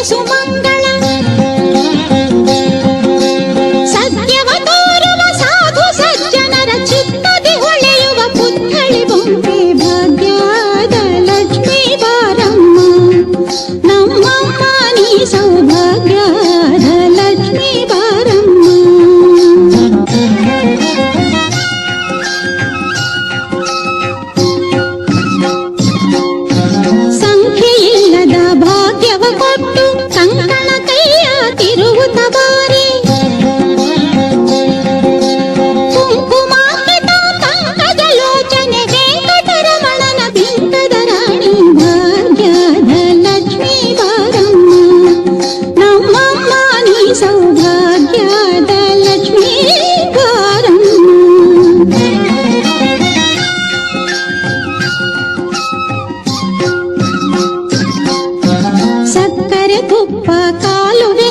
ಸುಮಂಗಳ ಸತ್ಯವ ತೋರುವ ಸಾಧು ಸಜ್ಜನರ ಚಿತ್ತದಿ ಹೊಳೆಯುವ ಪುತ್ಥಳಿ ಬೊಂಬೆ ಭಾಗ್ಯದ ಲಕ್ಷ್ಮೀ ಬಾರಮ್ಮ ನಮ್ಮಮ್ಮ ನೀ ಸೌಭಾಗ್ಯದ ಲಕ್ಷ್ಮೀ ಬಾರಮ್ಮ. ಸಂಖ್ಯೆಯಿಲ್ಲದ ಭಾಗ್ಯವ ಕೊಟ್ಟು ಕಂಕಣ ಕೈಯ ತಿರುವುತ ಬಾರಿ ಕುಂಕುಮಾಂಕಿತ ಪಂಕಜ ಲೋಚನೆ ವೆಂಕಟರಮಣನ ಬಿಂಕದ ರಾಣಿ ಭಾಗ್ಯದ ಲಕ್ಷ್ಮೀ ಬಾರಮ್ಮ ನಮ್ಮಮ್ಮ ನೀ ಸೌಭಾಗ್ಯದ ಲಕ್ಷ್ಮೀ ಬಾರಮ್ಮ. ಸಕ್ಕರೆ ತುಪ್ಪ ಕಾಲುವೆ